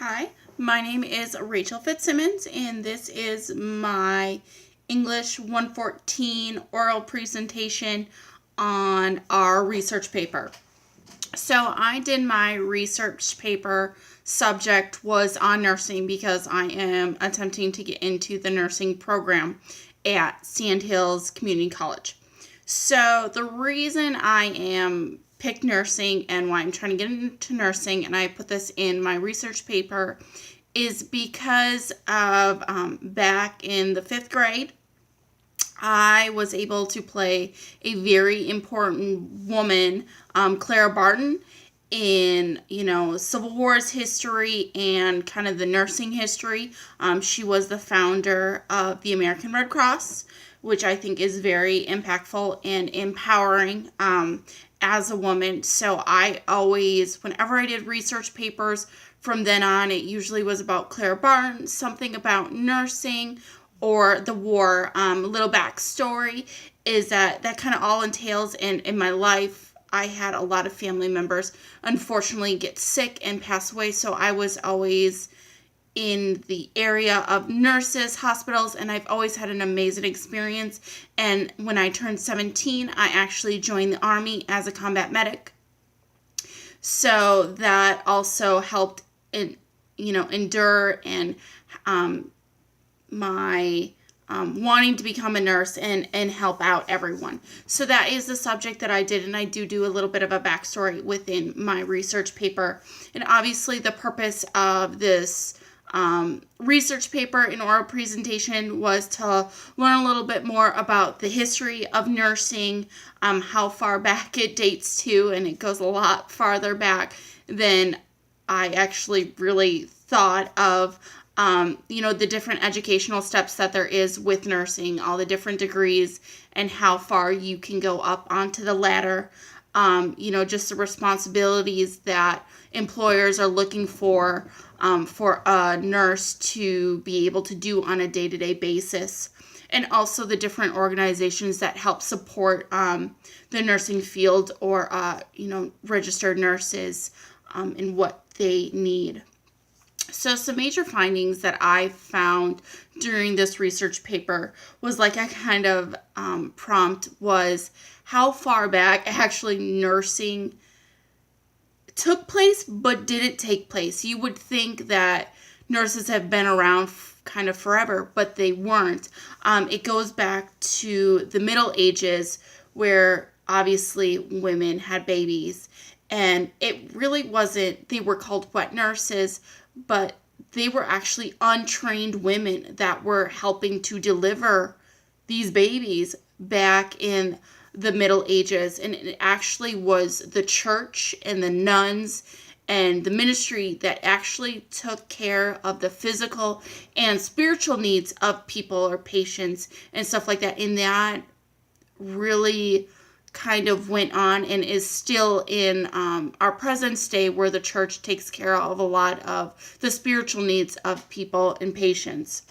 Hi, my name is Rachel Fitzsimmons, and this is my English 114 oral presentation on our research paper. So I did my research paper subject was on nursing because I am attempting to get into the nursing program at Sandhills Community College. So the reason I am picked nursing and why I'm trying to get into nursing, and I put this in my research paper, is because of back in the 5th grade, I was able to play a very important woman, Clara Barton, in Civil War's history and kind of the nursing history. She was the founder of the American Red Cross, which I think is very impactful and empowering as a woman. So I always, whenever I did research papers from then on, it usually was about Clara Barton, something about nursing or the war. A little backstory is that kind of all entails in my life. I had a lot of family members unfortunately get sick and pass away, so I was always in the area of nurses, hospitals, and I've always had an amazing experience. And when I turned 17, I actually joined the Army as a combat medic. So that also helped endure and my wanting to become a nurse and help out everyone. So that is the subject that I did, and I do a little bit of a backstory within my research paper. And obviously the purpose of this research paper and oral presentation was to learn a little bit more about the history of nursing, how far back it dates to, and it goes a lot farther back than I actually really thought of. The different educational steps that there is with nursing, all the different degrees, and how far you can go up onto the ladder. Just the responsibilities that employers are looking for a nurse to be able to do on a day-to-day basis. And also the different organizations that help support the nursing field or, registered nurses and what they need. So some major findings that I found during this research paper was like a kind of prompt was how far back actually nursing took place but didn't take place. You would think that nurses have been around kind of forever, but they weren't. It goes back to the Middle Ages where obviously women had babies, and it really wasn't, they were called wet nurses, but they were actually untrained women that were helping to deliver these babies back in the Middle Ages. And it actually was the church and the nuns and the ministry that actually took care of the physical and spiritual needs of people or patients and stuff like that. And that really kind of went on and is still in our present day, where the church takes care of a lot of the spiritual needs of people and patients.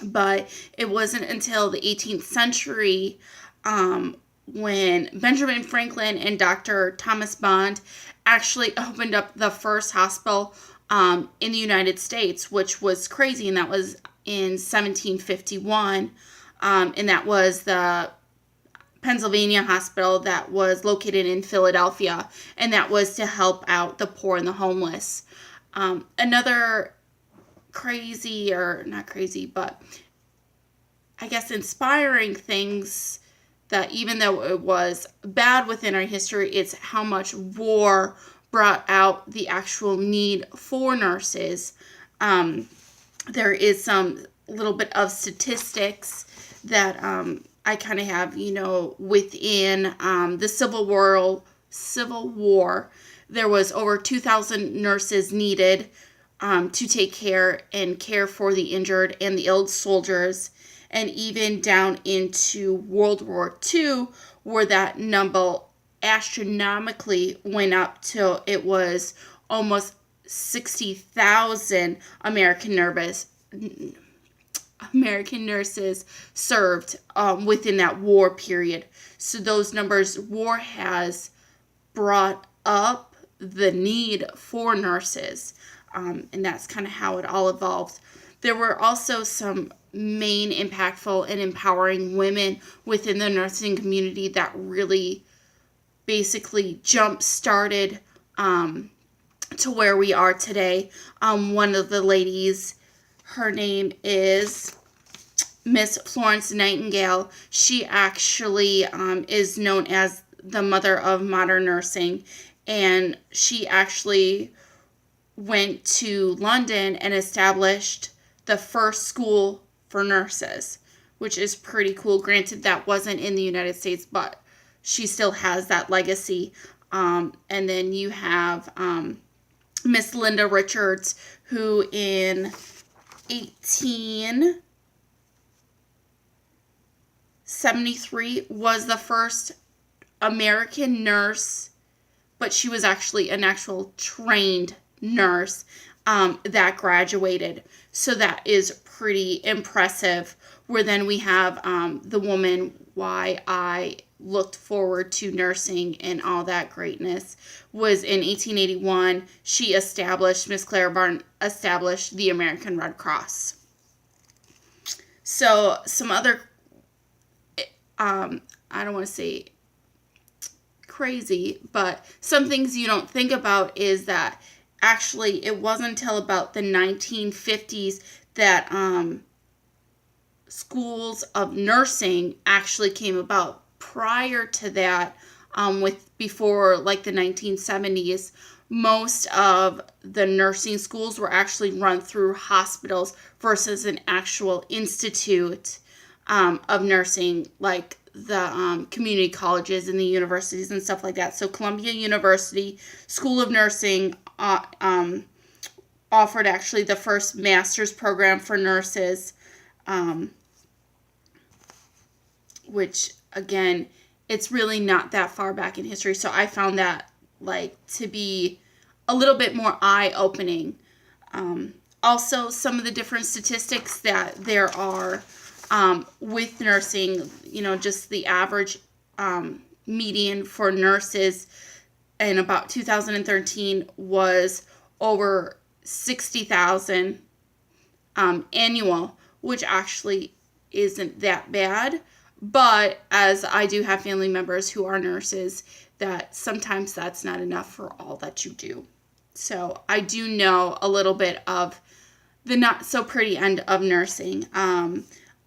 But it wasn't until the 18th century when Benjamin Franklin and Dr. Thomas Bond actually opened up the first hospital in the United States, which was crazy, and that was in 1751, and that was the Pennsylvania hospital that was located in Philadelphia, and that was to help out the poor and the homeless. Another crazy, or not crazy, but I guess inspiring things that even though it was bad within our history, it's how much war brought out the actual need for nurses. There is some little bit of statistics that I kind of have, within the Civil War, there was over 2,000 nurses needed to take care for the injured and the ill soldiers, and even down into World War II, where that number astronomically went up till it was almost 60,000 American nurses served within that war period. So those numbers, war has brought up the need for nurses. and that's kind of how it all evolved. There were also some main impactful and empowering women within the nursing community that really basically jump-started to where we are today. One of the ladies, her name is Miss Florence Nightingale. She actually is known as the mother of modern nursing, and she actually went to London and established the first school for nurses, which is pretty cool. Granted, that wasn't in the United States, but she still has that legacy. And then you have Miss Linda Richards, who in 1873 was the first American nurse, but she was actually an actual trained nurse that graduated. So that is pretty impressive. Where then we have the woman why I looked forward to nursing and all that greatness was in 1881. Miss Clara Barton established the American Red Cross. So some other, I don't want to say crazy, but some things you don't think about is that actually it wasn't until about the 1950s that schools of nursing actually came about. Prior to that, before like the 1970s, most of the nursing schools were actually run through hospitals versus an actual institute of nursing, like the community colleges and the universities and stuff like that. So Columbia University School of Nursing offered actually the first master's program for nurses, which again, it's really not that far back in history. So I found that to be a little bit more eye-opening. Also, some of the different statistics that there are with nursing, just the average median for nurses in about 2013 was over 60,000 annual, which actually isn't that bad. But as I do have family members who are nurses, that sometimes that's not enough for all that you do. So I do know a little bit of the not so pretty end of nursing.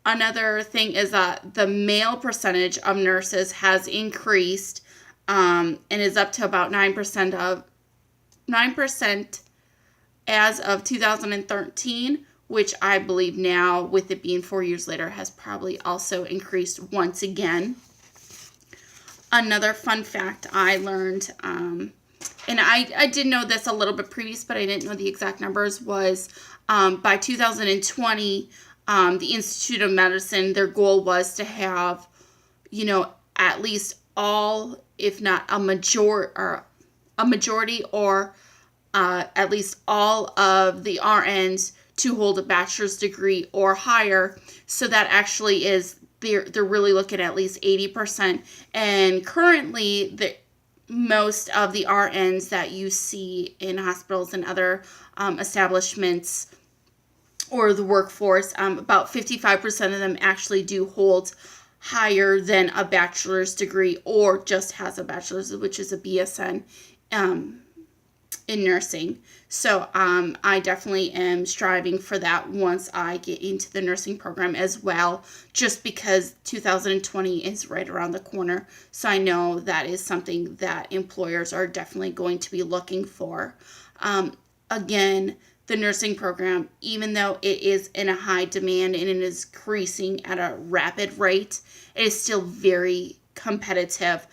Another thing is that the male percentage of nurses has increased and is up to about 9% as of 2013, which I believe now, with it being 4 years later, has probably also increased once again. Another fun fact I learned, and I did know this a little bit previous, but I didn't know the exact numbers, was by 2020, the Institute of Medicine, their goal was to have, at least all, if not a majority or at least all of the RNs to hold a bachelor's degree or higher. So that actually is, they're really looking at least 80%. And currently, most of the RNs that you see in hospitals and other establishments or the workforce, about 55% of them actually do hold higher than a bachelor's degree or just has a bachelor's, which is a BSN in nursing. So I definitely am striving for that once I get into the nursing program as well, just because 2020 is right around the corner. So I know that is something that employers are definitely going to be looking for. Again, the nursing program, even though it is in a high demand and it is increasing at a rapid rate, it is still very competitive.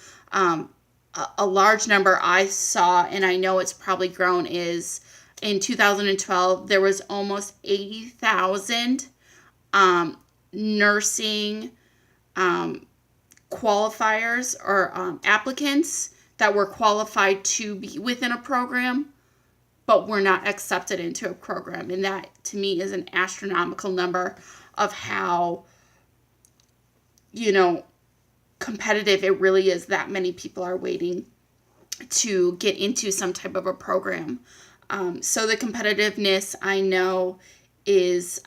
A large number I saw, and I know it's probably grown, is in 2012, there was almost 80,000 nursing qualifiers or applicants that were qualified to be within a program, but were not accepted into a program. And that, to me, is an astronomical number of how, competitive it really is that many people are waiting to get into some type of a program. So the competitiveness, I know, is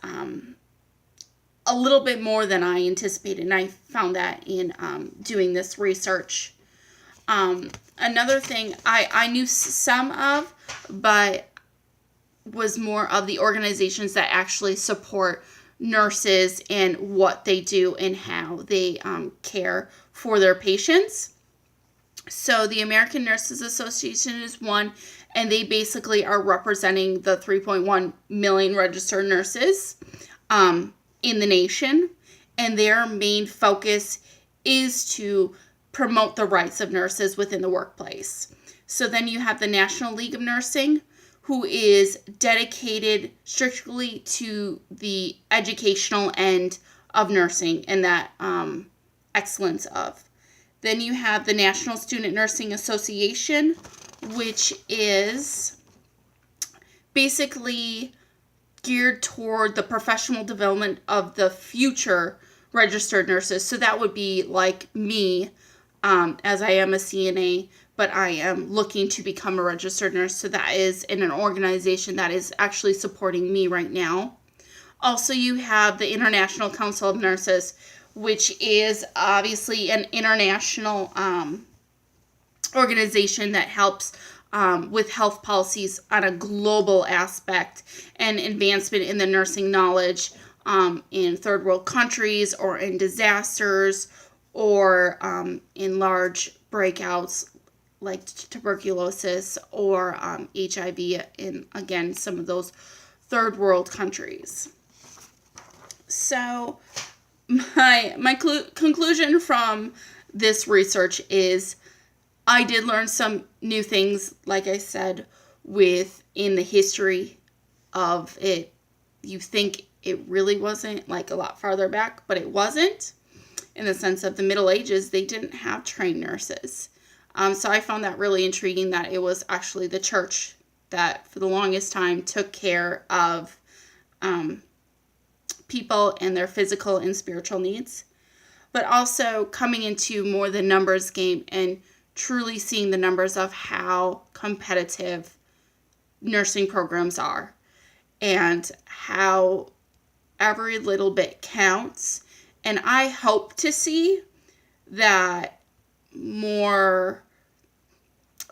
a little bit more than I anticipated, and I found that in doing this research. Another thing I knew some of, but was more of the organizations that actually support nurses and what they do and how they care for their patients. So the American Nurses Association is one, and they basically are representing the 3.1 million registered nurses in the nation, and their main focus is to promote the rights of nurses within the workplace. So then you have the National League of Nursing, who is dedicated strictly to the educational end of nursing and that excellence of. Then you have the National Student Nursing Association, which is basically geared toward the professional development of the future registered nurses. So that would be like me, as I am a CNA, but I am looking to become a registered nurse. So that is in an organization that is actually supporting me right now. Also, you have the International Council of Nurses, which is obviously an international organization that helps with health policies on a global aspect and advancement in the nursing knowledge in third world countries or in disasters or in large breakouts like tuberculosis or HIV in, again, some of those third world countries. So my conclusion from this research is I did learn some new things, like I said, in the history of it. You think it really wasn't, like, a lot farther back, but it wasn't. In the sense of the Middle Ages, they didn't have trained nurses. So I found that really intriguing that it was actually the church that for the longest time took care of people and their physical and spiritual needs. But also coming into more the numbers game and truly seeing the numbers of how competitive nursing programs are and how every little bit counts. And I hope to see that more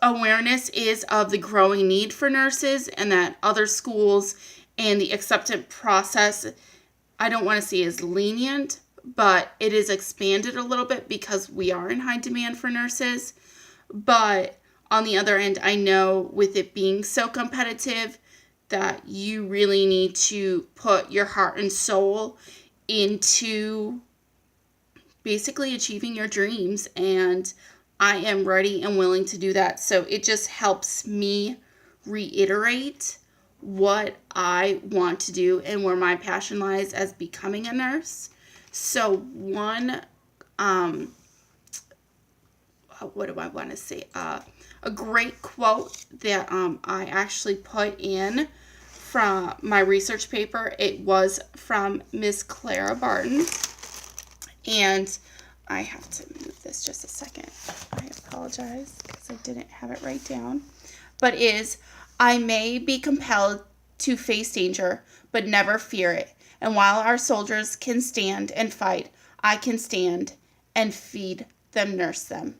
awareness is of the growing need for nurses and that other schools and the acceptance process, I don't want to see as lenient, but it is expanded a little bit because we are in high demand for nurses. But on the other end, I know with it being so competitive that you really need to put your heart and soul into basically achieving your dreams, and I am ready and willing to do that. So it just helps me reiterate what I want to do and where my passion lies as becoming a nurse. So one, what do I want to say? A great quote that I actually put in from my research paper. It was from Miss Clara Barton. And I have to move this just a second. I apologize because I didn't have it right down. But I may be compelled to face danger, but never fear it. And while our soldiers can stand and fight, I can stand and feed them, nurse them.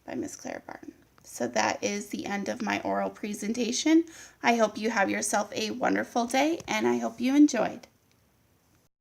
By Miss Clara Barton. So that is the end of my oral presentation. I hope you have yourself a wonderful day, and I hope you enjoyed.